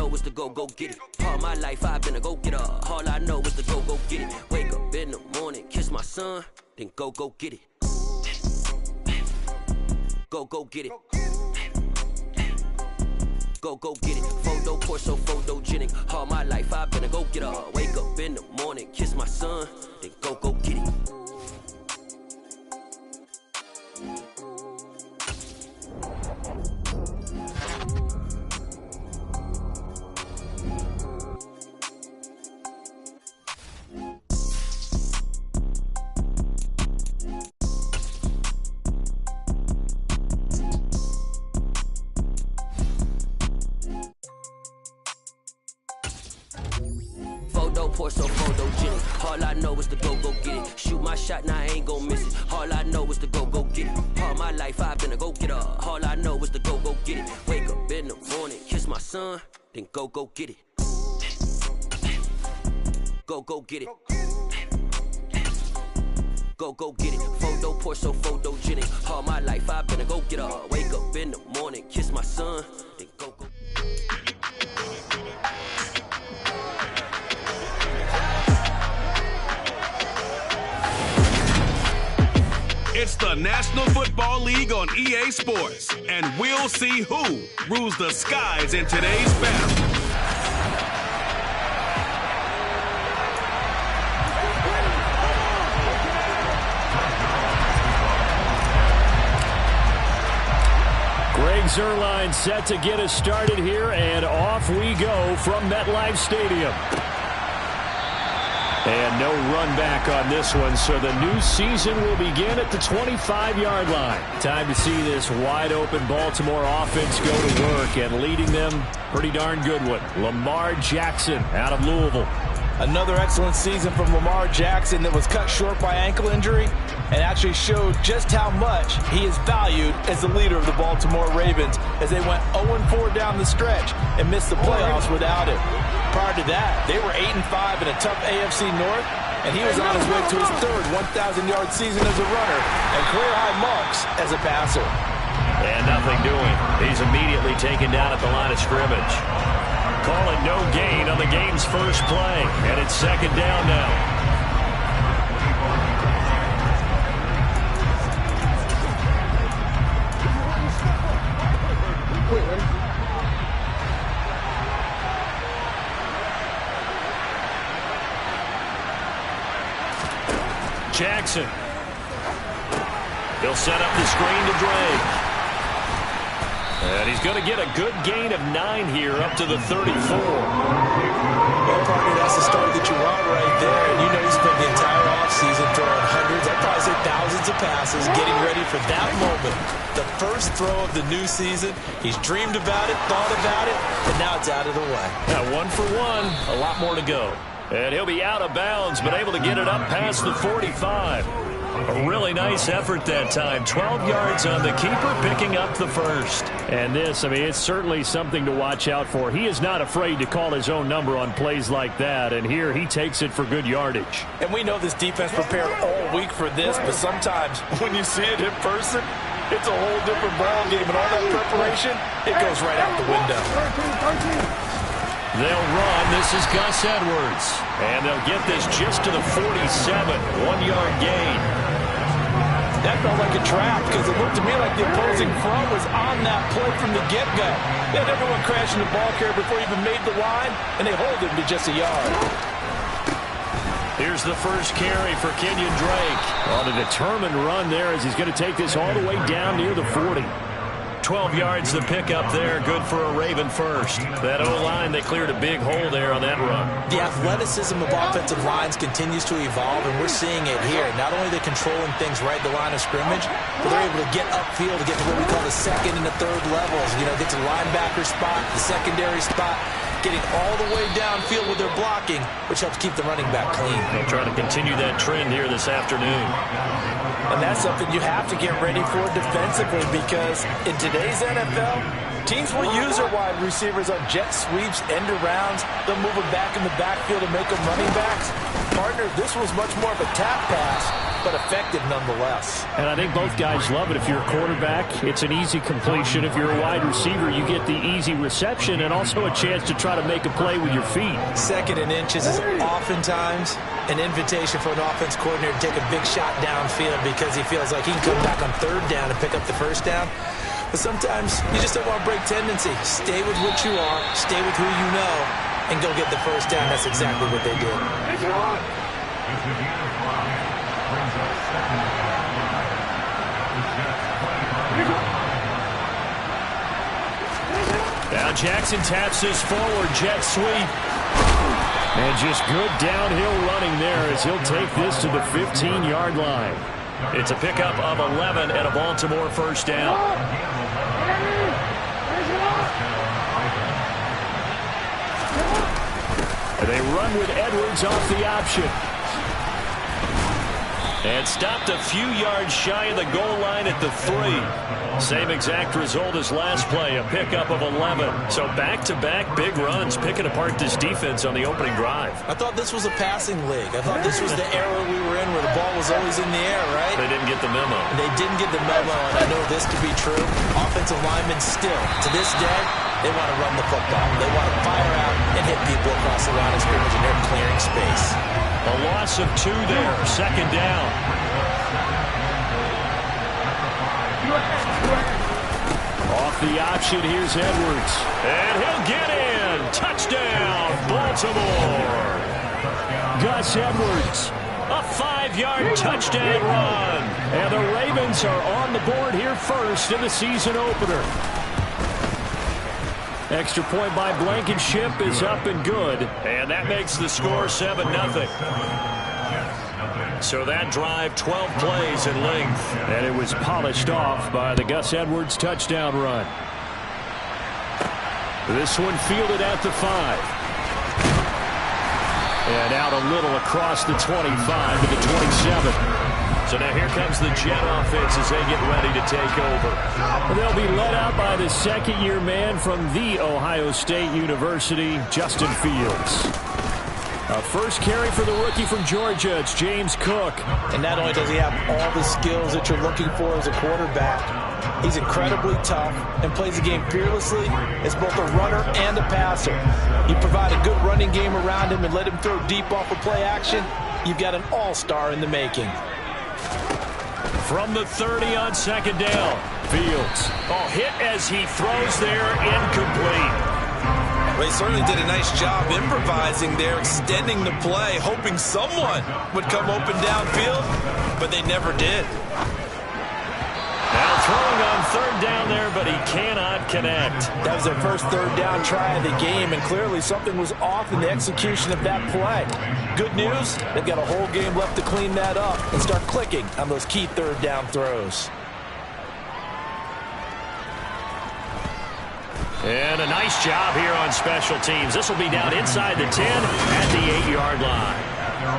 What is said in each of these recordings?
know is to go get it. All my life I've been a go-getter. All I know is to go get it. Wake up in the morning, kiss my son, then go get it. Go get it. Go get it. Photo Porsche, photogenic. All my life I've been a go-getter. Wake up in the morning, kiss my son, then go get it. Porsche, photogenic. All I know is to go get it. Shoot my shot, now I ain't gon' miss it. All I know is to go get it. All my life I've been a go-getter. All I know is to go get it. Wake up in the morning, kiss my son, then go get it. Go get it. Go get it. Photo Porsche, photogenic. All my life I've been a go-getter. Wake up in the morning, kiss my son, then go. It's the National Football League on EA Sports, and we'll see who rules the skies in today's battle. Greg Zuerlein set to get us started here, and off we go from MetLife Stadium. And no run back on this one, so the new season will begin at the 25-yard line. Time to see this wide-open Baltimore offense go to work, and leading them, pretty darn good one, Lamar Jackson out of Louisville. Another excellent season from Lamar Jackson that was cut short by ankle injury and actually showed just how much he is valued as the leader of the Baltimore Ravens as they went 0-4 down the stretch and missed the playoffs without him. Prior to that, they were 8-5 in a tough AFC North, and he was on his way to his third 1,000-yard season as a runner and career-high marks as a passer. And nothing doing. He's immediately taken down at the line of scrimmage. Calling no gain on the game's first play, and it's second down now. Jackson. He'll set up the screen to Drake. And he's going to get a good gain of 9 here up to the 34. Well, partner, that's the start that you want right there. And you know he spent the entire offseason throwing hundreds, I'd probably say thousands of passes, getting ready for that moment. The first throw of the new season. He's dreamed about it, thought about it, and now it's out of the way. Now 1 for 1, a lot more to go. And he'll be out of bounds, but able to get it up past the 45. A really nice effort that time. 12 yards on the keeper, picking up the first. And this, I mean, it's certainly something to watch out for. He is not afraid to call his own number on plays like that, and here he takes it for good yardage. And we know this defense prepared all week for this, but sometimes when you see it in person, it's a whole different ball game, and all that preparation, it goes right out the window. They'll run. This is Gus Edwards. And they'll get this just to the 47. 1-yard gain. That felt like a trap because it looked to me like the opposing front was on that play from the get-go. They had everyone crashing the ball carrier before he even made the line, and they hold him to just a yard. Here's the first carry for Kenyon Drake. On a determined run there as he's going to take this all the way down near the 40. 12 yards to pick up there, good for a Raven first. That O-line, they cleared a big hole there on that run. The athleticism of offensive lines continues to evolve, and we're seeing it here. Not only are they controlling things right at the line of scrimmage, but they're able to get upfield to get to what we call the second and the third levels. You know, get to the linebacker spot, the secondary spot, getting all the way downfield with their blocking, which helps keep the running back clean. They'll try to continue that trend here this afternoon. And that's something you have to get ready for defensively because in today's NFL, teams will use their wide receivers on jet sweeps, end arounds. They'll move them back in the backfield and make them running backs. partner. This was much more of a tap pass, but effective nonetheless. And I think both guys love it. If you're a quarterback, it's an easy completion. If you're a wide receiver, you get the easy reception and also a chance to try to make a play with your feet. Second and inches is oftentimes an invitation for an offense coordinator to take a big shot downfield because he feels like he can come back on third down and pick up the first down. But sometimes you just don't want to break tendency. Stay with what you are, stay with who you know, and go get the first down. That's exactly what they did. Now Jackson taps this forward jet sweep. And just good downhill running there as he'll take this to the 15-yard line. It's a pickup of 11 and a Baltimore first down. They run with Edwards off the option. And stopped a few yards shy of the goal line at the 3. Same exact result as last play, a pickup of 11. So back-to-back big runs, picking apart this defense on the opening drive. I thought this was a passing league. I thought this was the era we were in where the ball was always in the air, right? They didn't get the memo. They didn't get the memo, and I know this to be true. Offensive linemen still, to this day, they want to run the football. They want to fire out and hit people across the line of scrimmage, and they're clearing space. A loss of 2 there, second down. Off the option, here's Edwards. And he'll get in. Touchdown, Baltimore. Gus Edwards, a 5-yard touchdown run. And the Ravens are on the board here first in the season opener. Extra point by Blankenship is up and good. And that makes the score 7-0. So that drive, 12 plays in length. And it was polished off by the Gus Edwards touchdown run. This one fielded at the 5. And out a little across the 25 to the 27. So now here comes the Jet offense as they get ready to take over. They'll be led out by the second-year man from The Ohio State University, Justin Fields. A first carry for the rookie from Georgia. It's James Cook. And not only does he have all the skills that you're looking for as a quarterback, he's incredibly tough and plays the game fearlessly as both a runner and a passer. You provide a good running game around him and let him throw deep off of play action, you've got an all-star in the making. From the 30 on second down, Fields. Hit as he throws there, incomplete. Well, he certainly did a nice job improvising there, extending the play, hoping someone would come open downfield, but they never did. Now throwing on third down there, but he cannot connect. That was their first third down try of the game, and clearly something was off in the execution of that play. Good news, they've got a whole game left to clean that up and start clicking on those key third down throws. And a nice job here on special teams. This will be down inside the 10 at the 8-yard line.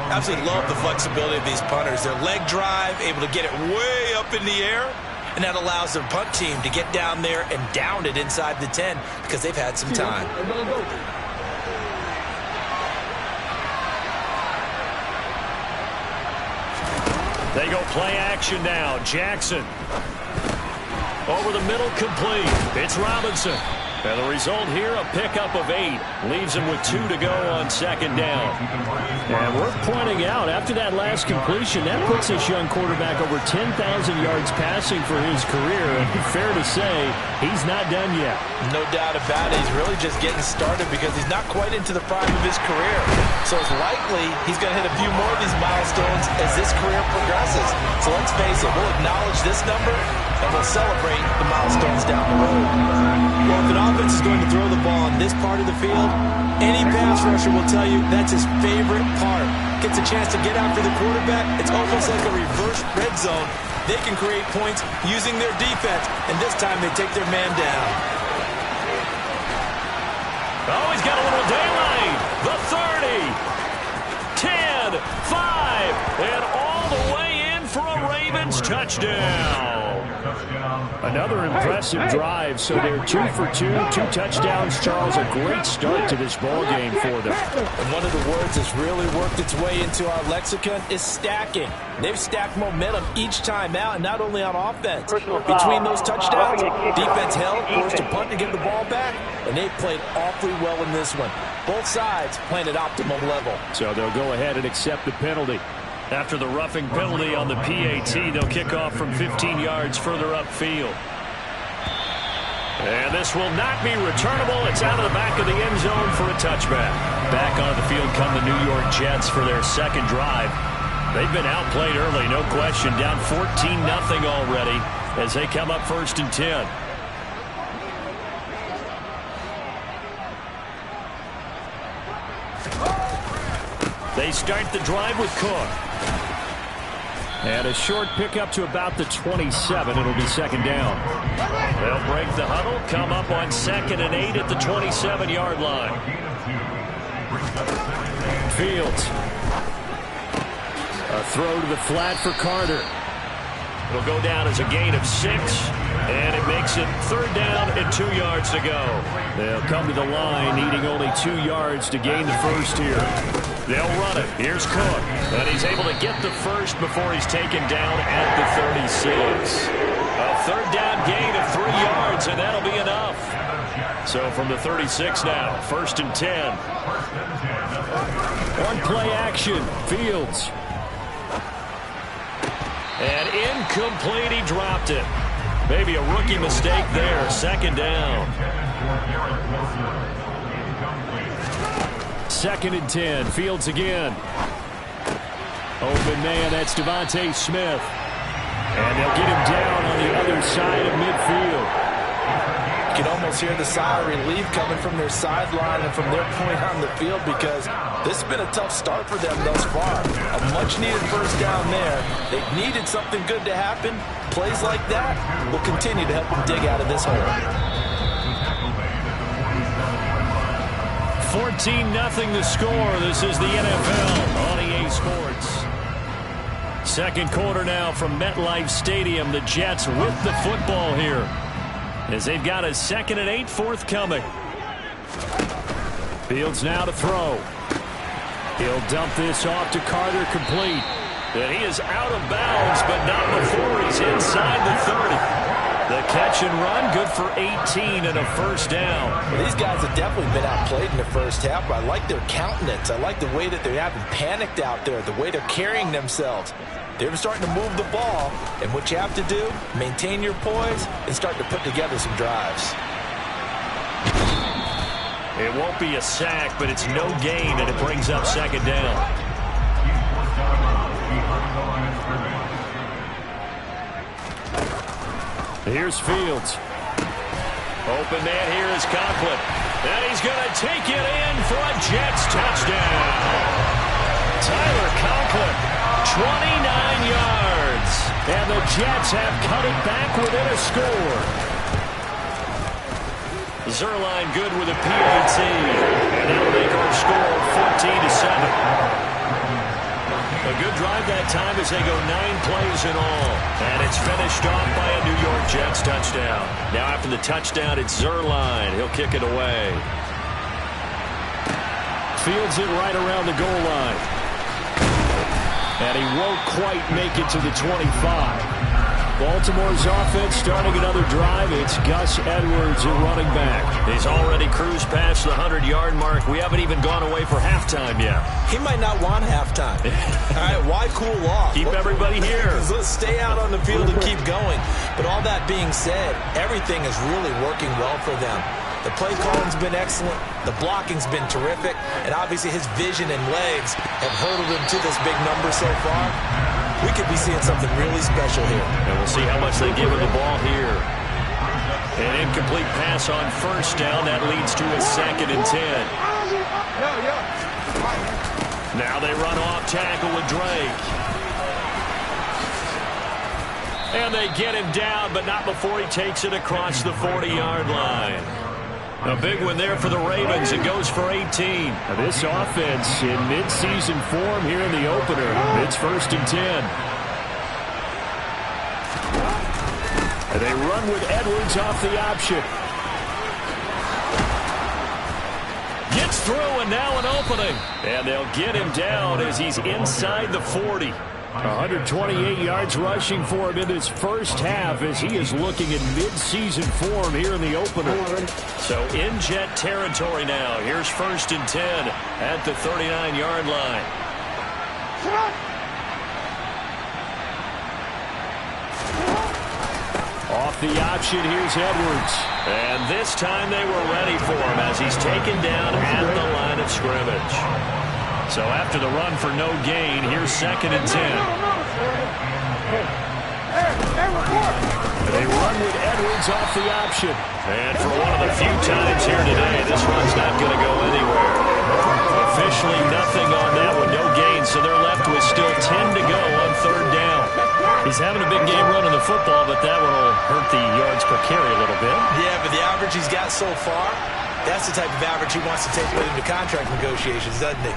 Absolutely love the flexibility of these punters. Their leg drive, able to get it way up in the air, and that allows their punt team to get down there and down it inside the 10 because they've had some time. They go play action now. Jackson. Over the middle, complete. It's Robinson. And the result here, a pickup of 8. Leaves him with 2 to go on second down. And worth pointing out, after that last completion, that puts this young quarterback over 10,000 yards passing for his career. And fair to say, he's not done yet. No doubt about it. He's really just getting started because he's not quite into the prime of his career. So it's likely he's going to hit a few more of these milestones as this career progresses. So let's face it, we'll acknowledge this number and we'll celebrate the milestones down the road. Well, if an offense is going to throw the ball on this part of the field, any pass rusher will tell you that's his favorite part. Gets a chance to get after the quarterback. It's almost like a reverse red zone. They can create points using their defense, and this time they take their man down. Oh, he's got a little daylight. The 30, 10, 5, and all the way in for a Ravens touchdown. Another impressive drive, so they're 2 for 2, 2 touchdowns. Charles, a great start to this ball game for them. And one of the words that's really worked its way into our lexicon is stacking. They've stacked momentum each time out, and not only on offense. Between those touchdowns, defense held, forced a punt to get the ball back, and they've played awfully well in this one. Both sides playing at optimum level. So they'll go ahead and accept the penalty. After the roughing penalty on the PAT, they'll kick off from 15 yards further upfield. And this will not be returnable. It's out of the back of the end zone for a touchback. Back on the field come the New York Jets for their second drive. They've been outplayed early, no question. Down 14-0 already as they come up 1st and 10. They start the drive with Cook. And a short pickup to about the 27. It'll be second down. They'll break the huddle, come up on 2nd and 8 at the 27-yard line. Fields. A throw to the flat for Carter. It'll go down as a gain of 6, and it makes it 3rd down and 2 yards to go. They'll come to the line, needing only 2 yards to gain the first here. They'll run it. Here's Cook, and he's able to get the first before he's taken down at the 36. A 3rd down gain of 3 yards, and that'll be enough. So from the 36 now, 1st and 10. One play action, Fields. And incomplete, he dropped it. Maybe a rookie mistake there, 2nd down. 2nd and 10, Fields again. Open man, that's Devontae Smith. And they'll get him down on the other side of midfield. You can almost hear the sigh of relief coming from their sideline and from their point on the field, because this has been a tough start for them thus far. A much-needed first down there. They've needed something good to happen. Plays like that will continue to help them dig out of this hole. 14-0 the score. This is the NFL on EA Sports. Second quarter now from MetLife Stadium. The Jets with the football here, as they've got a 2nd and 8 forthcoming. Fields now to throw. He'll dump this off to Carter, complete. And he is out of bounds, but not before he's inside the 30. The catch and run, good for 18 and a first down. Well, these guys have definitely been outplayed in the first half, but I like their countenance. I like the way that they haven't panicked out there, the way they're carrying themselves. They're starting to move the ball, and what you have to do, maintain your poise and start to put together some drives. It won't be a sack, but it's no gain, and it brings up 2nd down. Here's Fields. Open man here is Conklin. And he's going to take it in for a Jets touchdown. Tyler Conklin, 29 yards. And the Jets have cut it back within a score. Zuerlein good with a PAT. And that'll make our score 14-7. A good drive that time as they go 9 plays in all. And it's finished off by a New York Jets touchdown. Now after the touchdown, it's Zuerlein. He'll kick it away. Fields it right around the goal line. And he won't quite make it to the 25. Baltimore's offense starting another drive. It's Gus Edwards at running back. He's already cruised past the 100-yard mark. We haven't even gone away for halftime yet. He might not want halftime. All right, why cool off? Keep everybody here. Let's stay out on the field and keep going. But all that being said, everything is really working well for them. The play calling's been excellent. The blocking's been terrific. And obviously his vision and legs have hurdled him to this big number so far. We could be seeing something really special here. And we'll see how much they give him the ball here. An incomplete pass on first down. That leads to a 2nd and 10. Now they run off tackle with Drake. And they get him down, but not before he takes it across the 40-yard line. A big one there for the Ravens. It goes for 18. This offense in midseason form here in the opener. It's 1st and 10. They run with Edwards off the option. Gets through, and now an opening. And they'll get him down as he's inside the 40. 128 yards rushing for him in his first half as he is looking in mid-season form here in the opener. So in Jet territory now. Here's 1st and 10 at the 39-yard line. Off the option, here's Edwards. And this time they were ready for him as he's taken down at the line of scrimmage. So after the run for no gain, here's 2nd and 10. They run with Edwards off the option. And for one of the few times here today, this run's not going to go anywhere. Officially nothing on that one, no gain, so they're left with still 10 to go on 3rd down. He's having a big game running the football, but that one will hurt the yards per carry a little bit. Yeah, but the average he's got so far, that's the type of average he wants to take with him to contract negotiations, doesn't he?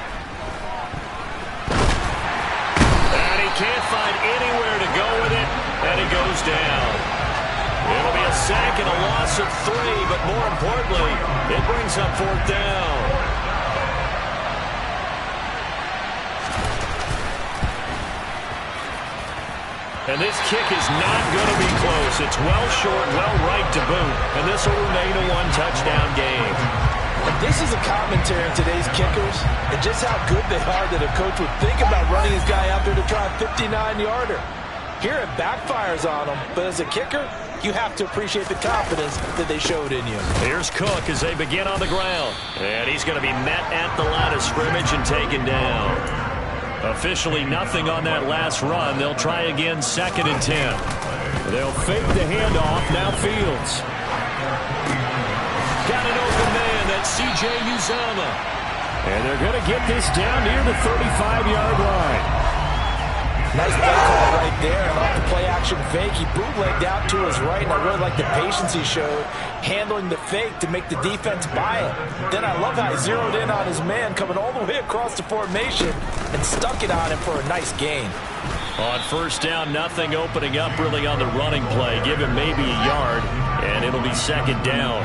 And he can't find anywhere to go with it, and he goes down. It'll be a sack and a loss of 3, but more importantly, it brings up 4th down. And this kick is not going to be close. It's well short, well right to boot. And this will remain a 1-touchdown game. And this is a commentary on today's kickers and just how good they are that a coach would think about running his guy out there to try a 59-yarder. Here it backfires on him, but as a kicker, you have to appreciate the confidence that they showed in you. Here's Cook as they begin on the ground. And he's going to be met at the line of scrimmage and taken down. Officially nothing on that last run. They'll try again 2nd and 10. They'll fake the handoff. Now Fields. Got an open man. That's C.J. Uzomah. And they're going to get this down near the 35-yard line. Nice play call right there. And off the play-action fake, he bootlegged out to his right, and I really like the patience he showed handling the fake to make the defense buy it. Then I love how he zeroed in on his man coming all the way across the formation and stuck it on him for a nice gain. On 1st down, nothing opening up really on the running play. Give him maybe a yard, and it'll be 2nd down.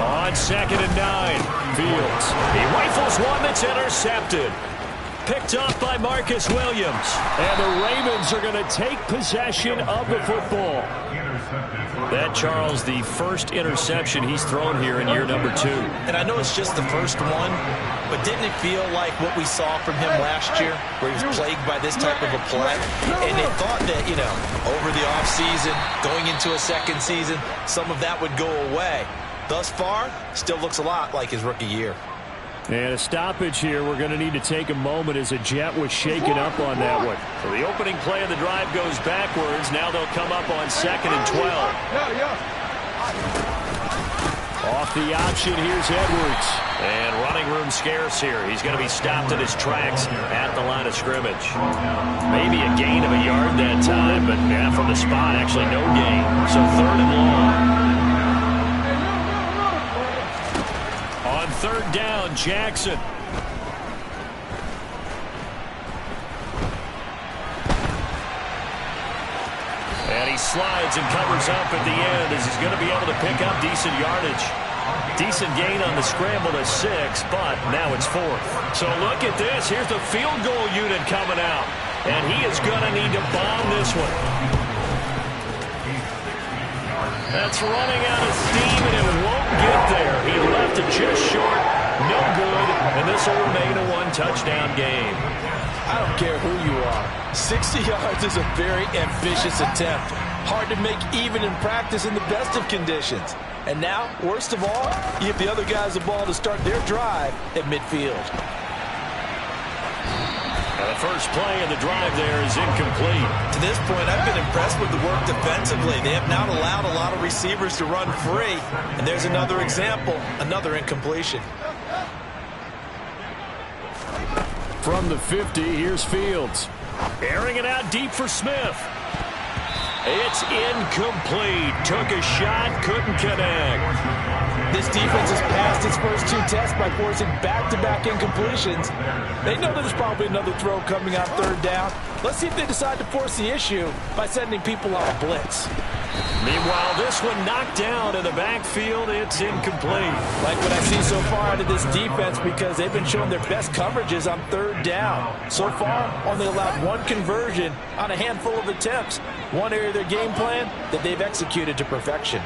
On 2nd and 9. Fields. He rifles one that's intercepted. Picked off by Marcus Williams. And the Ravens are going to take possession of the football. That, Charles, the first interception he's thrown here in year number 2. And I know it's just the first one, but didn't it feel like what we saw from him last year, where he was plagued by this type of a play? And they thought that, you know, over the offseason, going into a 2nd season, some of that would go away. Thus far, still looks a lot like his rookie year. And a stoppage here. We're going to need to take a moment as a Jet was shaken up on that one. So the opening play of the drive goes backwards. Now they'll come up on 2nd and 12. Off the option, here's Edwards. And running room scarce here. He's going to be stopped in his tracks at the line of scrimmage. Maybe a gain of a yard that time, but from the spot, actually no gain. So 3rd and long. On 3rd down, Jackson. And he slides and covers up at the end as he's going to be able to pick up decent yardage. Decent gain on the scramble to 6, but now it's 4th. So look at this. Here's the field goal unit coming out. And he is going to need to bomb this one. That's running out of steam, and it won't get there. He left it just short. No good, and this will remain a 1-touchdown game. I don't care who you are. 60 yards is a very ambitious attempt. Hard to make even in practice in the best of conditions. And now, worst of all, you give the other guys the ball to start their drive at midfield. The first play of the drive there is incomplete. To this point, I've been impressed with the work defensively. They have not allowed a lot of receivers to run free. And there's another example, another incompletion. From the 50, here's Fields. Airing it out deep for Smith. It's incomplete. Took a shot, couldn't connect. This defense has passed its first 2 tests by forcing back-to-back incompletions. They know there's probably another throw coming on 3rd down. Let's see if they decide to force the issue by sending people on a blitz. Meanwhile, this one knocked down in the backfield. It's incomplete. Like what I see so far out of this defense, because they've been showing their best coverages on 3rd down. So far, only allowed 1 conversion on a handful of attempts. One area of their game plan that they've executed to perfection.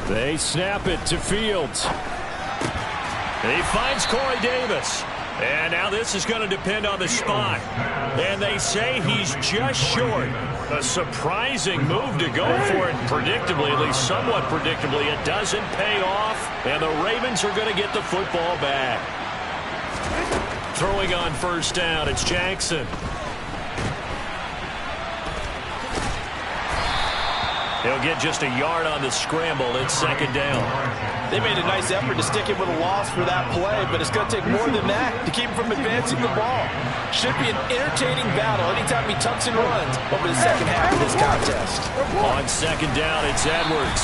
They snap it to Fields. He finds Corey Davis. And now this is going to depend on the spot. And they say he's just short. A surprising move to go for it predictably, at least somewhat predictably. It doesn't pay off, and the Ravens are going to get the football back. Throwing on 1st down, it's Jackson. He'll get just a yard on the scramble. It's 2nd down. They made a nice effort to stick him with a loss for that play, but it's going to take more than that to keep him from advancing the ball. Should be an entertaining battle anytime he tucks and runs over the second half of this contest. On 2nd down, it's Edwards.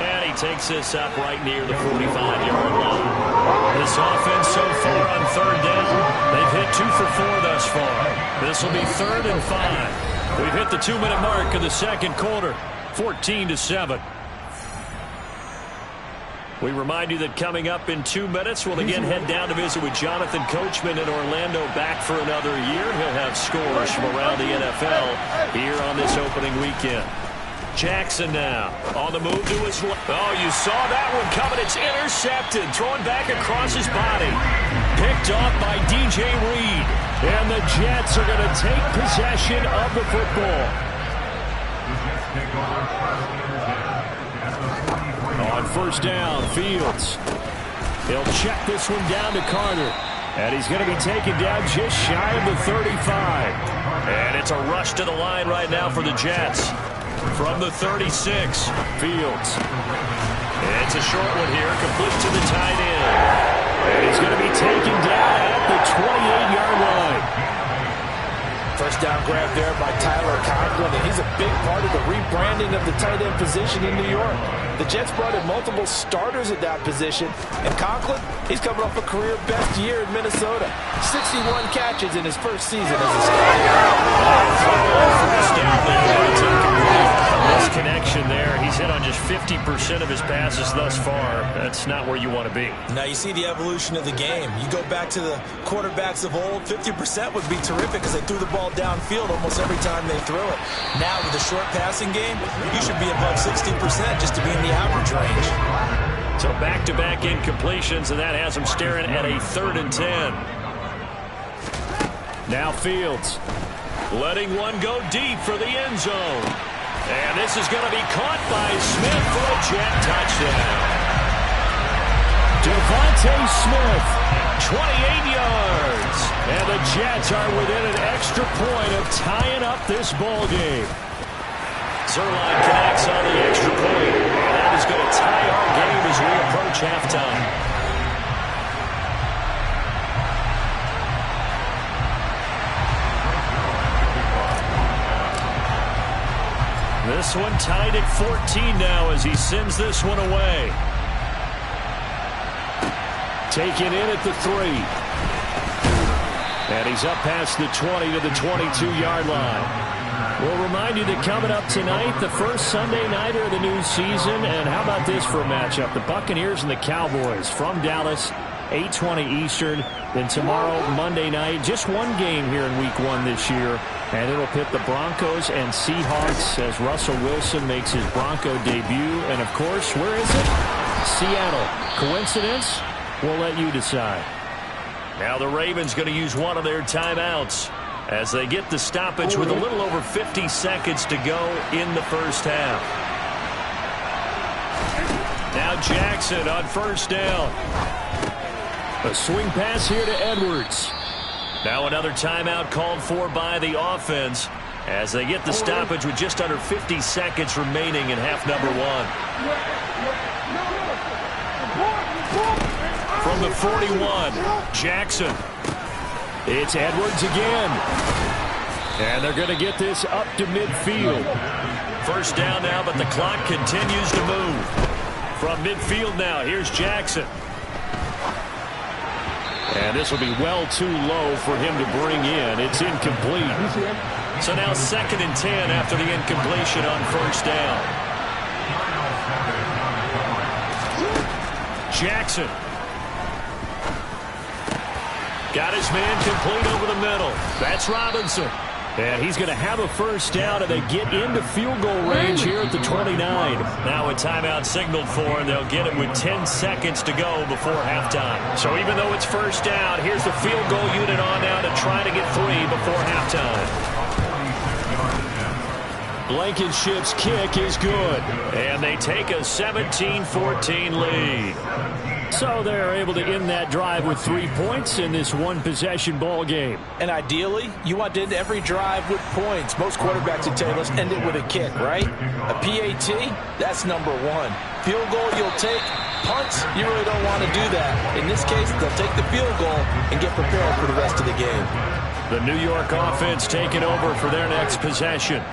And he takes this up right near the 45-yard line. This offense so far on 3rd down, they've hit 2 for 4 thus far. This will be 3rd and 5. We've hit the 2-minute mark of the 2nd quarter. 14-7. We remind you that coming up in 2 minutes, we'll again head down to visit with Jonathan Coachman in Orlando, back for another year. He'll have scores from around the NFL here on this opening weekend. Jackson now on the move to his left. Oh, you saw that one coming. It's intercepted. Throwing back across his body. Picked off by DJ Reed. And the Jets are going to take possession of the football. On 1st down, Fields. He'll check this one down to Carter. And he's going to be taken down just shy of the 35. And it's a rush to the line right now for the Jets. From the 36, Fields. It's a short one here, complete to the tight end. And he's going to be taken down at the 28-yard line. 1st down grab there by Tyler Conklin, and he's a big part of the rebranding of the tight end position in New York. The Jets brought in multiple starters at that position, and Conklin, he's coming off a career best year in Minnesota. 61 catches in his first season as a This connection there, he's hit on just 50% of his passes thus far. That's not where you want to be. Now you see the evolution of the game. You go back to the quarterbacks of old, 50% would be terrific because they threw the ball downfield almost every time they threw it. Now with the short passing game, you should be above 60% just to be in the average range. So back-to-back incompletions, and that has him staring at a 3rd and 10. Now Fields letting one go deep for the end zone. And this is going to be caught by Smith for a Jet touchdown. Devontae Smith, 28 yards. And the Jets are within an extra point of tying up this ball game. Zuerlein connects on the extra point. And that is going to tie our game as we approach halftime. This one tied at 14 now as he sends this one away. Taken in at the 3. And he's up past the 20 to the 22-yard line. We'll remind you that coming up tonight, the first Sunday nighter of the new season. And how about this for a matchup? The Buccaneers and the Cowboys from Dallas, 8:20 Eastern. Then tomorrow, Monday night, just one game here in Week 1 this year. And it'll pit the Broncos and Seahawks as Russell Wilson makes his Bronco debut. And, of course, where is it? Seattle. Coincidence? We'll let you decide. Now the Ravens going to use one of their timeouts as they get the stoppage with a little over 50 seconds to go in the first half. Now Jackson on 1st down. A swing pass here to Edwards. Now another timeout called for by the offense as they get the stoppage with just under 50 seconds remaining in half number 1. From the 41, Jackson. It's Edwards again. And they're going to get this up to midfield. First down now, but the clock continues to move. From midfield now, here's Jackson. And this will be well too low for him to bring in. It's incomplete. So now 2nd and 10 after the incompletion on first down. Jackson. Got his man complete over the middle. That's Robinson. And he's going to have a first down, and they get into field goal range here at the 29. Now a timeout signaled for, and they'll get it with 10 seconds to go before halftime. So even though it's first down, here's the field goal unit on now to try to get 3 before halftime. Blankenship's kick is good, and they take a 17-14 lead. So they're able to end that drive with 3 points in this one-possession ball game. And ideally, you want to end every drive with points. Most quarterbacks would tell you, let's end it with a kick, right? A PAT, that's number 1. Field goal you'll take. Punts, you really don't want to do that. In this case, they'll take the field goal and get prepared for the rest of the game. The New York offense taking over for their next possession.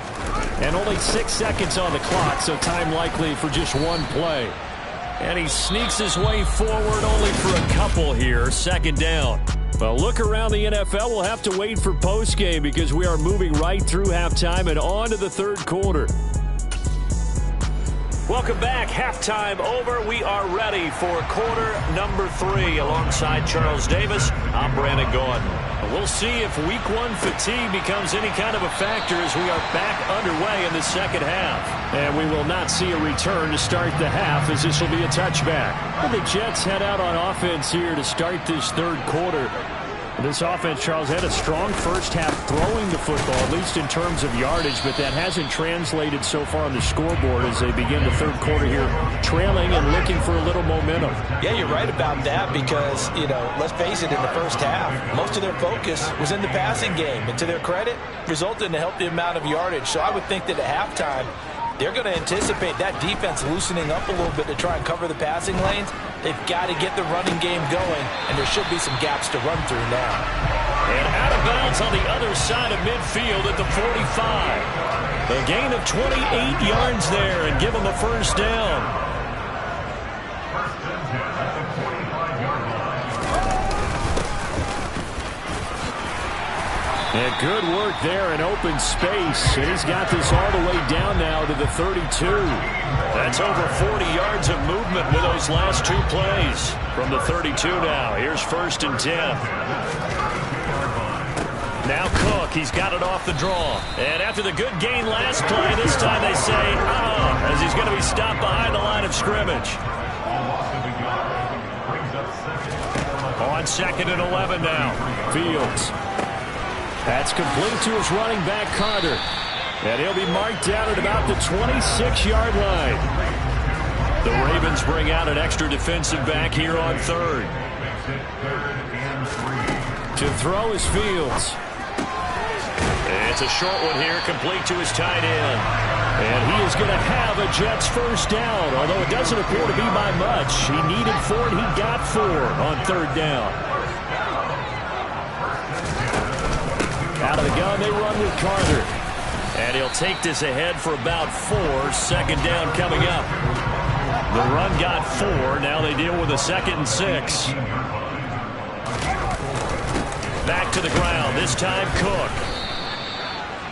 And only 6 seconds on the clock, so time likely for just one play. And he sneaks his way forward only for a couple here. 2nd down. Well, look around the NFL. We'll have to wait for postgame because we are moving right through halftime and on to the 3rd quarter. Welcome back. Halftime over. We are ready for quarter number 3. Alongside Charles Davis, I'm Brandon Gaudin. We'll see if week 1 fatigue becomes any kind of a factor as we are back underway in the 2nd half. And we will not see a return to start the half as this will be a touchback. And the Jets head out on offense here to start this 3rd quarter. This offense, Charles, had a strong first half throwing the football, at least in terms of yardage, but that hasn't translated so far on the scoreboard as they begin the 3rd quarter here, trailing and looking for a little momentum. Yeah, you're right about that because, let's face it, in the first half, most of their focus was in the passing game. And to their credit, resulted in a healthy amount of yardage. So I would think that at halftime, they're going to anticipate that defense loosening up a little bit to try and cover the passing lanes. They've got to get the running game going, and there should be some gaps to run through now. And out of bounds on the other side of midfield at the 45. A gain of 28 yards there and give them a first down. And good work there in open space. And he's got this all the way down now to the 32. That's over 40 yards of movement with those last 2 plays. From the 32 now, here's 1st and 10. Now Cook, he's got it off the draw. And after the good gain last play, this time they say, as he's going to be stopped behind the line of scrimmage. On 2nd and 11 now, Fields. That's complete to his running back, Carter. And he'll be marked down at about the 26-yard line. The Ravens bring out an extra defensive back here on 3rd. To throw is Fields. It's a short one here, complete to his tight end. And he is going to have a Jets first down, although it doesn't appear to be by much. He needed 4, and he got 4 on 3rd down. Out of the gun, they run with Carter. And he'll take this ahead for about 4. 2nd down coming up. The run got 4. Now they deal with a 2nd and 6. Back to the ground. This time Cook.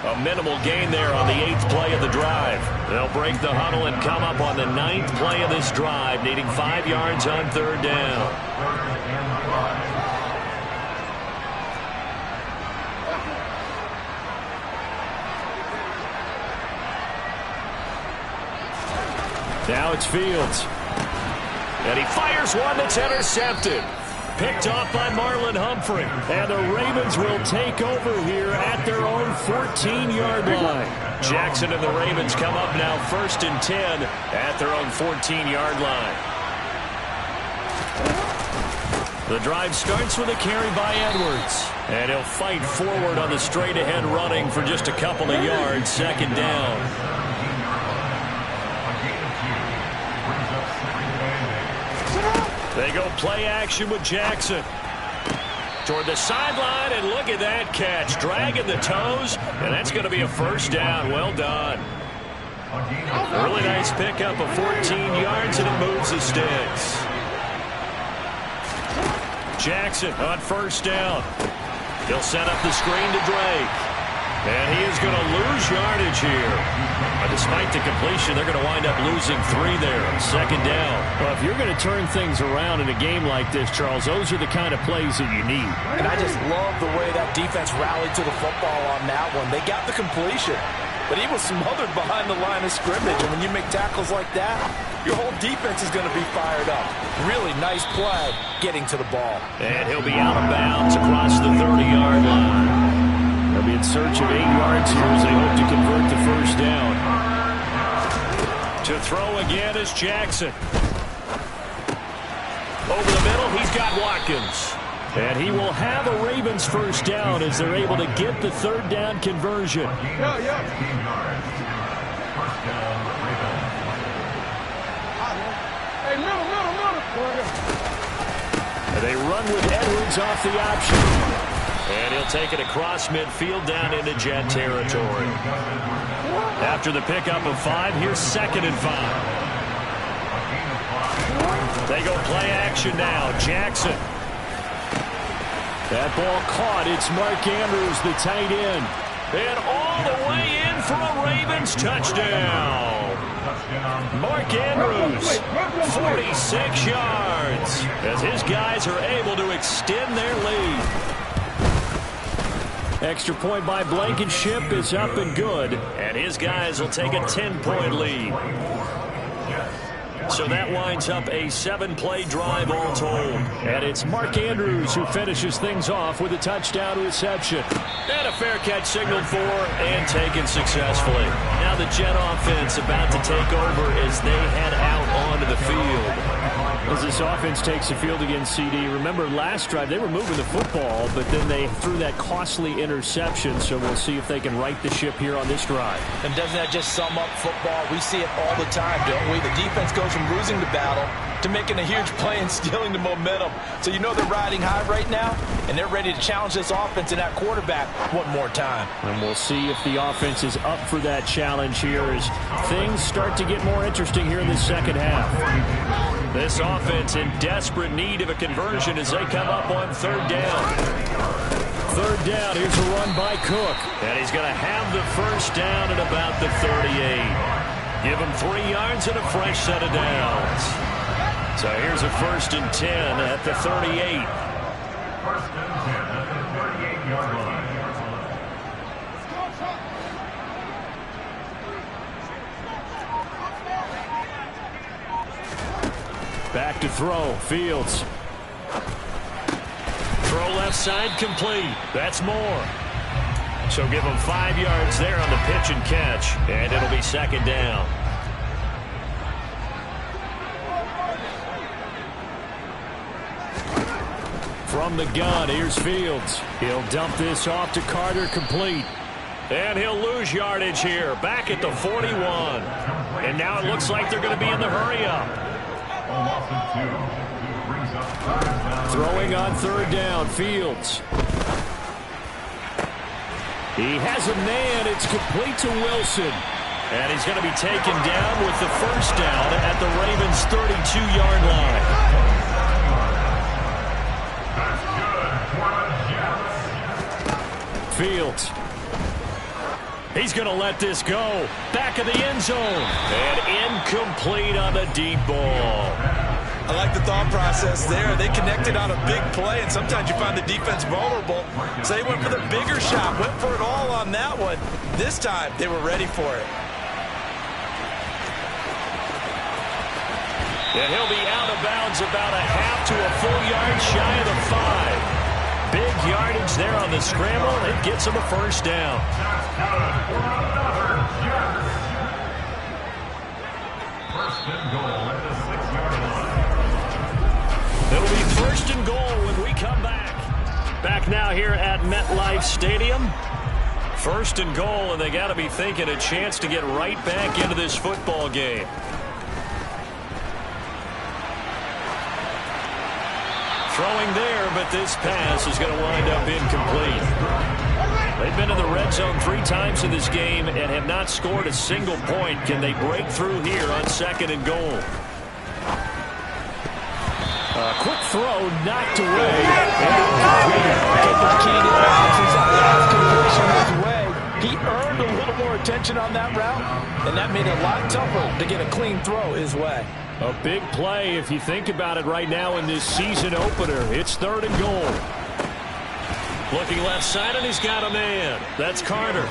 A minimal gain there on the 8th play of the drive. They'll break the huddle and come up on the 9th play of this drive, needing 5 yards on 3rd down. Now it's Fields. And he fires one that's intercepted. Picked off by Marlon Humphrey. And the Ravens will take over here at their own 14-yard line. Jackson and the Ravens come up now 1st and 10 at their own 14-yard line. The drive starts with a carry by Edwards. And he'll fight forward on the straight-ahead running for just a couple of yards. 2nd down. They go play action with Jackson. toward the sideline, and look at that catch. Dragging the toes, and that's going to be a first down. Well done. Really nice pickup of 14 yards, and it moves the sticks. Jackson on first down. He'll set up the screen to Drake. And he is going to lose yardage here. But despite the completion, they're going to wind up losing 3 there. Second down. Well, if you're going to turn things around in a game like this, Charles, those are the kind of plays that you need. And I just love the way that defense rallied to the football on that one. They got the completion, but he was smothered behind the line of scrimmage. And when you make tackles like that, your whole defense is going to be fired up. Really nice play getting to the ball. And he'll be out of bounds across the 30-yard line. They'll be in search of 8 yards here as they hope to convert the first down. To throw again is Jackson. Over the middle, he's got Watkins. And he will have a Ravens first down as they're able to get the third down conversion. And they run with Edwards off the option. And he'll take it across midfield down into Jet territory. After the pickup of 5, here's 2nd and 5. They go play action now. Jackson. That ball caught. It's Mark Andrews, the tight end. And all the way in for a Ravens touchdown. Mark Andrews, 46 yards, as his guys are able to extend their lead. Extra point by Blankenship is up and good. And his guys will take a 10-point lead. So that winds up a 7-play drive all told. And it's Mark Andrews who finishes things off with a touchdown reception. And a fair catch signaled for and taken successfully. Now the Jet offense about to take over as they head out onto the field. As this offense takes the field against CD, remember last drive they were moving the football, but then they threw that costly interception, so we'll see if they can right the ship here on this drive. And doesn't that just sum up football? We see it all the time, don't we? The defense goes from losing the battle to making a huge play and stealing the momentum. So you know they're riding high right now, and they're ready to challenge this offense and that quarterback one more time. And we'll see if the offense is up for that challenge here as things start to get more interesting here in the second half. This offense in desperate need of a conversion as they come up on 3rd down. 3rd down, here's a run by Cook. And he's going to have the first down at about the 38. Give him 3 yards and a fresh set of downs. So here's a 1st and 10 at the 38. 1st and 10 at the 38-yard line. Back to throw. Fields. Throw left side complete. That's more. So give him 5 yards there on the pitch and catch. And it'll be 2nd down. From the gun, here's Fields. He'll dump this off to Carter, complete. And he'll lose yardage here. Back at the 41. And now it looks like they're going to be in the hurry-up. Throwing on 3rd down, Fields. He has a man. It's complete to Wilson. And he's going to be taken down with the first down at the Ravens' 32-yard line. Fields. He's going to let this go. Back of the end zone. And incomplete on the deep ball. I like the thought process there. They connected on a big play, and sometimes you find the defense vulnerable. So they went for the bigger shot, went for it all on that one. This time, they were ready for it. And he'll be out of bounds about a half to a full yard shy of the 5. Big yardage there on the scramble. It gets him a first down. First and goal at the 6-yard line. It'll be 1st and goal when we come back. Back now here at MetLife Stadium. 1st and goal, and they got to be thinking a chance to get right back into this football game. Throwing there, but this pass is going to wind up incomplete. They've been in the red zone 3 times in this game and have not scored a single point. Can they break through here on 2nd and goal? Quick throw, knocked away. He earned a little more attention on that route, and that made it a lot tougher to get a clean throw his way. A big play if you think about it right now in this season opener. It's 3rd and goal. Looking left side, and he's got a man. That's Carter.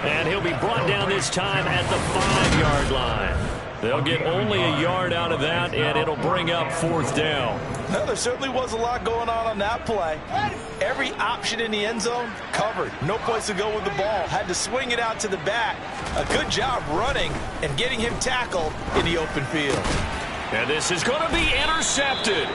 And he'll be brought down this time at the 5-yard line. They'll get only a yard out of that, and it'll bring up 4th down. Well, there certainly was a lot going on that play. Every option in the end zone covered. No place to go with the ball. Had to swing it out to the back. A good job running and getting him tackled in the open field. And this is going to be intercepted.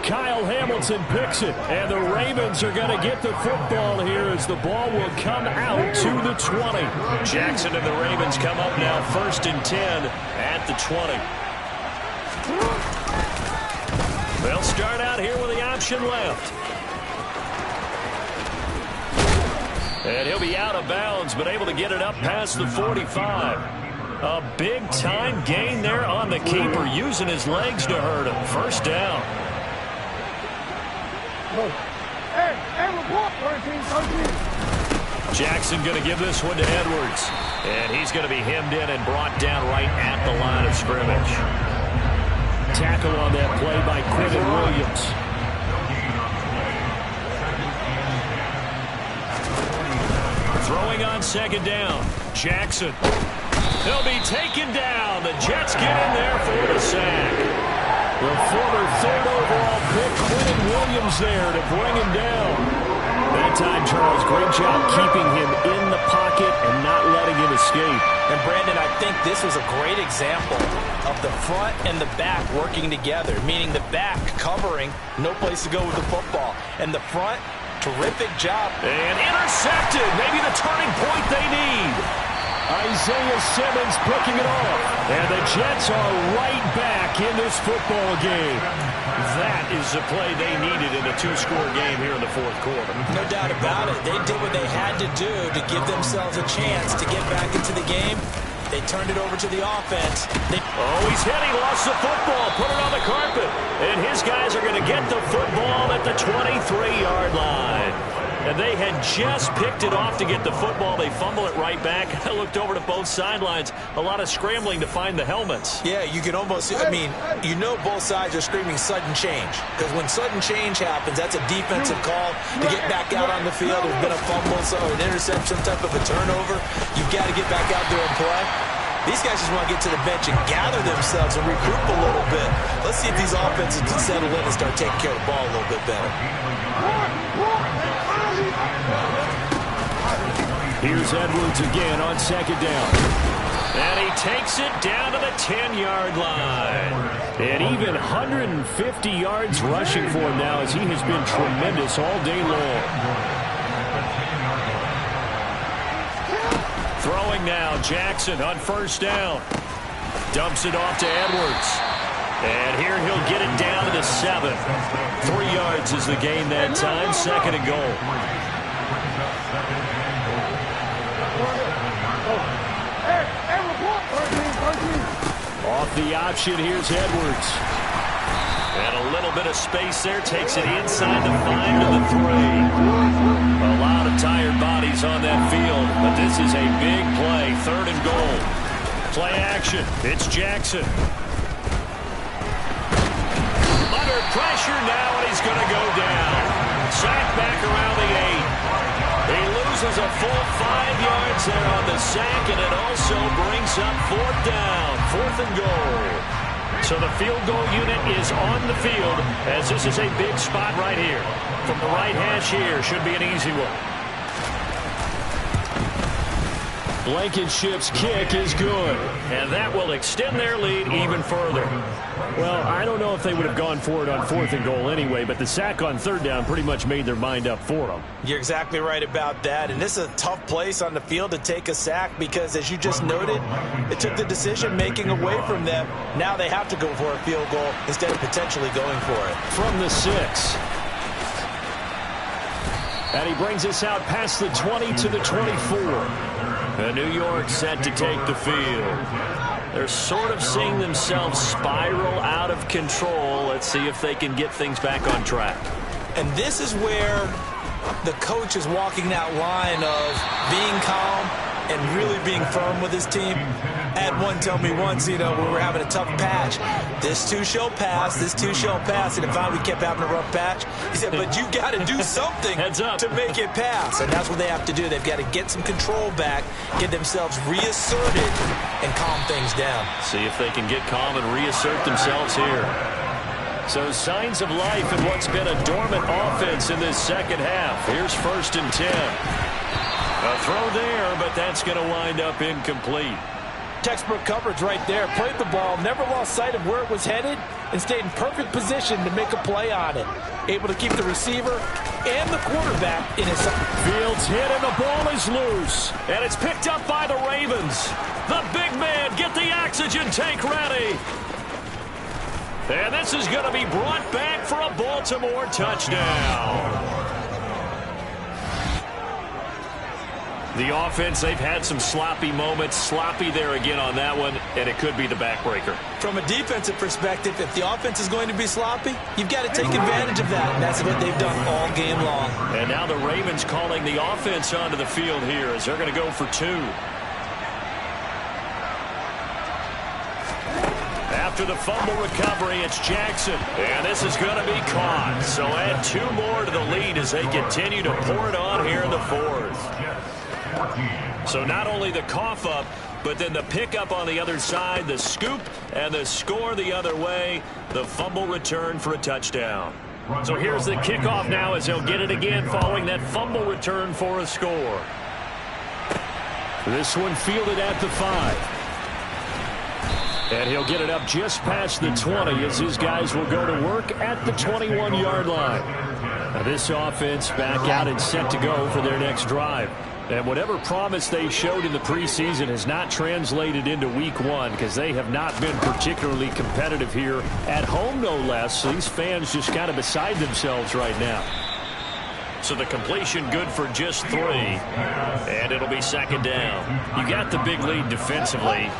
Kyle Hamilton picks it, and the Ravens are going to get the football here as the ball will come out to the 20. Jackson and the Ravens come up now 1st and 10 at the 20. They'll start out here with the option left. And he'll be out of bounds, but able to get it up past the 45. A big-time gain there on the keeper, using his legs to hurt him. 1st down. Jackson going to give this one to Edwards. And he's going to be hemmed in and brought down right at the line of scrimmage. Tackle on that play by Quentin Williams. Throwing on 2nd down. Jackson. He'll be taken down. The Jets get in there for the sack. The former 3rd overall pick, Quentin Williams, there to bring him down. That time, Charles, great job keeping him in the pocket and not letting him escape. And, Brandon, I think this was a great example of the front and the back working together, meaning the back covering, no place to go with the football. And the front, terrific job. And intercepted, maybe the turning point they need. Isaiah Simmons picking it off. And the Jets are right back in this football game. That is the play they needed in a 2-score game here in the 4th quarter. No doubt about it. They did what they had to do to give themselves a chance to get back into the game. They turned it over to the offense. He's hit. He lost the football. Put it on the carpet. And his guys are going to get the football at the 23-yard line. And they had just picked it off to get the football. They fumble it right back. I looked over to both sidelines. A lot of scrambling to find the helmets. Yeah, you can almost, you know both sides are screaming sudden change. Because when sudden change happens, that's a defensive call to get back out on the field. There's been a fumble, or an interception, some type of a turnover. You've got to get back out there and play. These guys just want to get to the bench and gather themselves and regroup a little bit. Let's see if these offenses can settle in and start taking care of the ball a little bit better. Here's Edwards again on 2nd down. And he takes it down to the 10-yard line. And even 150 yards rushing for him now, as he has been tremendous all day long. Throwing now, Jackson on 1st down. Dumps it off to Edwards. And here he'll get it down to the 7. 3 yards is the gain that time. 2nd and goal. Off the option, here's Edwards. And a little bit of space there. Takes it inside the 5 to the 3. A lot of tired bodies on that field. But this is a big play. 3rd and goal. Play action. It's Jackson. Under pressure now, and he's going to go down. Sack back around the 8. He loses a full 5 yards there on the sack, and it also brings up 4th down. 4th and goal. So the field goal unit is on the field, as this is a big spot right here. From the right hash here, should be an easy one. Blankenship's kick is good. And that will extend their lead even further. Well, I don't know if they would have gone for it on 4th and goal anyway, but the sack on 3rd down pretty much made their mind up for them. You're exactly right about that, and this is a tough place on the field to take a sack because, as you just noted, it took the decision-making away from them. Now they have to go for a field goal instead of potentially going for it. From the 6. And he brings us out past the 20 to the 24. And New York set to take the field. They're sort of seeing themselves spiral out of control. Let's see if they can get things back on track. And this is where the coach is walking that line of being calm and really being firm with his team. I had one tell me once, when we were having a tough patch, this too shall pass, this too shall pass. And if we kept having a rough patch, he said, but you got to do something to make it pass. And that's what they have to do. They've got to get some control back, get themselves reasserted, and calm things down. See if they can get calm and reassert themselves here. So signs of life in what's been a dormant offense in this second half. Here's 1st and 10. A throw there, but that's going to wind up incomplete. Textbook coverage right there. Played the ball, never lost sight of where it was headed, and stayed in perfect position to make a play on it. Able to keep the receiver and the quarterback in his... Fields hit and the ball is loose. And it's picked up by the Ravens. The big man, get the oxygen tank ready. And this is going to be brought back for a Baltimore touchdown. The offense, they've had some sloppy moments. Sloppy there again on that one, and it could be the backbreaker. From a defensive perspective, if the offense is going to be sloppy, you've got to take advantage of that. And that's what they've done all game long. And now the Ravens calling the offense onto the field here as they're going to go for 2. After the fumble recovery, it's Jackson. And this is going to be caught. So add 2 more to the lead as they continue to pour it on here in the 4th. So not only the cough up, but then the pickup on the other side, the scoop, and the score the other way, the fumble return for a touchdown. So here's the kickoff now as they'll get it again following that fumble return for a score. This one fielded at the 5. And he'll get it up just past the 20 as his guys will go to work at the 21-yard line. Now this offense back out and set to go for their next drive. And whatever promise they showed in the preseason has not translated into week 1 because they have not been particularly competitive here at home, no less. So these fans just kind of beside themselves right now. So the completion good for just 3. And it'll be 2nd down. You got the big lead defensively.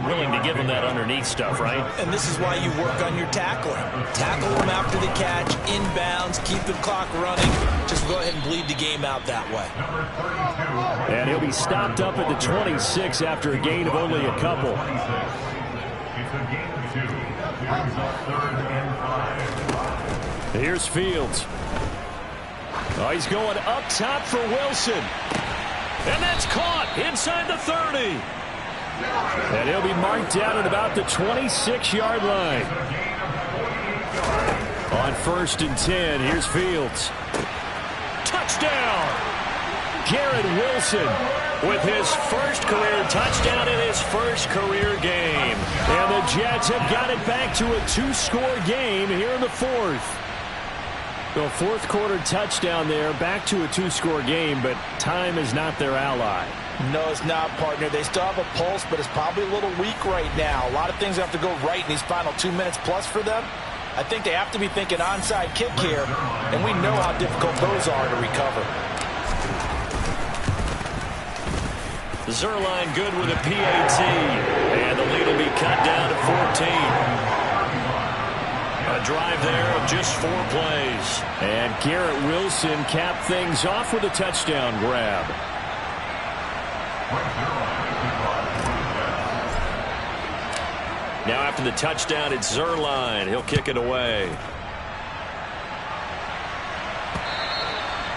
Willing to give them that underneath stuff, right? And this is why you work on your tackling. Tackle them after the catch, inbounds, keep the clock running. Just go ahead and bleed the game out that way. And he'll be stopped up at the 26 after a gain of only a couple. Here's Fields. Oh, he's going up top for Wilson. And that's caught inside the 30. And he'll be marked down at about the 26-yard line. On 1st and 10, here's Fields. Touchdown! Garrett Wilson with his first career touchdown in his first career game. And the Jets have got it back to a 2-score game here in the 4th. So 4th quarter touchdown there, back to a 2-score game, but time is not their ally. No, it's not, partner. They still have a pulse, but it's probably a little weak right now. A lot of things have to go right in these final 2 minutes plus for them. I think they have to be thinking onside kick here, and we know how difficult those are to recover. Zuerlein good with a PAT, and the lead will be cut down to 14. A drive there of just 4 plays. And Garrett Wilson capped things off with a touchdown grab. Now after the touchdown, it's Zuerlein. He'll kick it away.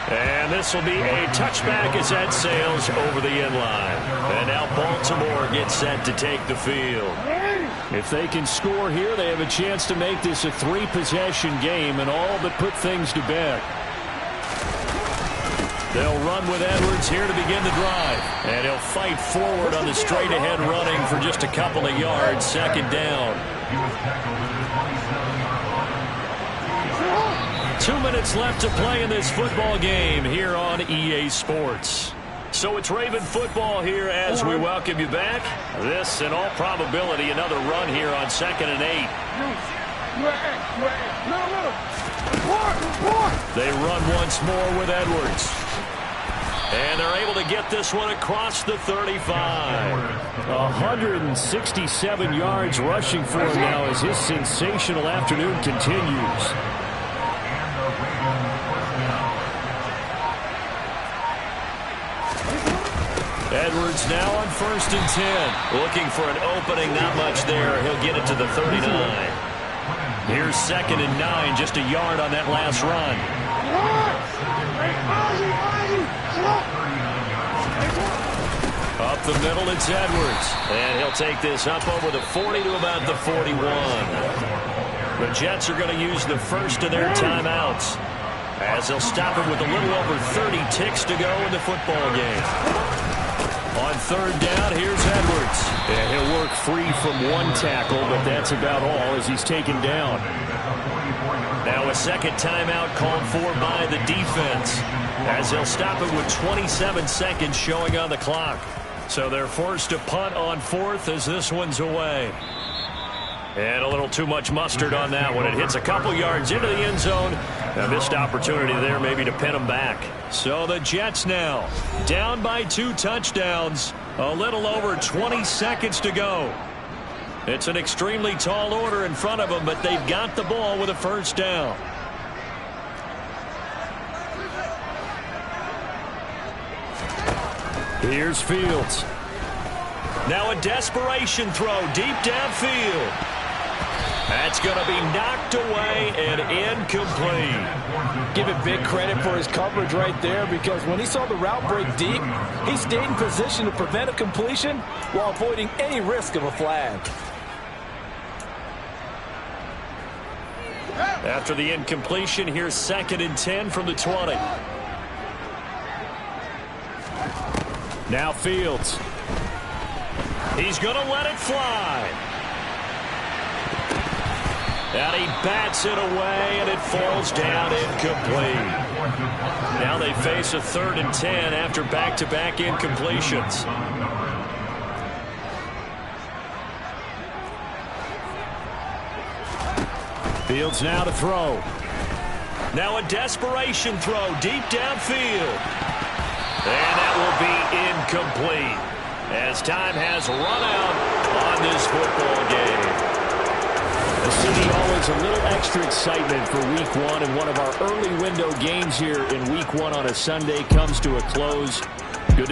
And this will be a touchback as that sails over the end line. And now Baltimore gets set to take the field. If they can score here, they have a chance to make this a 3-possession game and all but put things to bed. They'll run with Edwards here to begin the drive. And he'll fight forward on the straight-ahead running for just a couple of yards. Second down. 2 minutes left to play in this football game here on EA Sports. So it's Raven football here as we welcome you back. This, in all probability, another run here on 2nd and 8. They run once more with Edwards. And they're able to get this one across the 35. 167 yards rushing for him now as his sensational afternoon continues. Edwards now on 1st and 10. Looking for an opening, not much there. He'll get it to the 39. Here's 2nd and 9, just a yard on that last run. Up the middle, it's Edwards. And he'll take this up over the 40 to about the 41. The Jets are going to use the first of their timeouts, as they'll stop it with a little over 30 ticks to go in the football game. On 3rd down, here's Edwards. And he'll work free from one tackle, but that's about all as he's taken down. Now a second timeout called for by the defense, as they'll stop it with 27 seconds showing on the clock. So they're forced to punt on 4th as this one's away. And a little too much mustard on that one. It hits a couple yards into the end zone. A missed opportunity there maybe to pin them back. So the Jets now down by 2 touchdowns. A little over 20 seconds to go. It's an extremely tall order in front of them, but they've got the ball with a first down. Here's Fields. Now a desperation throw deep downfield. That's going to be knocked away and incomplete. Give it big credit for his coverage right there, because when he saw the route break deep, he stayed in position to prevent a completion while avoiding any risk of a flag. After the incompletion, here's 2nd and 10 from the 20. Now Fields. He's going to let it fly. And he bats it away, and it falls down incomplete. Now they face a 3rd and 10 after back-to-back incompletions. Fields now to throw. Now a desperation throw deep downfield. And that will be incomplete, as time has run out on this football game. The city always a little extra excitement for Week 1, and one of our early window games here in Week 1 on a Sunday comes to a close. Good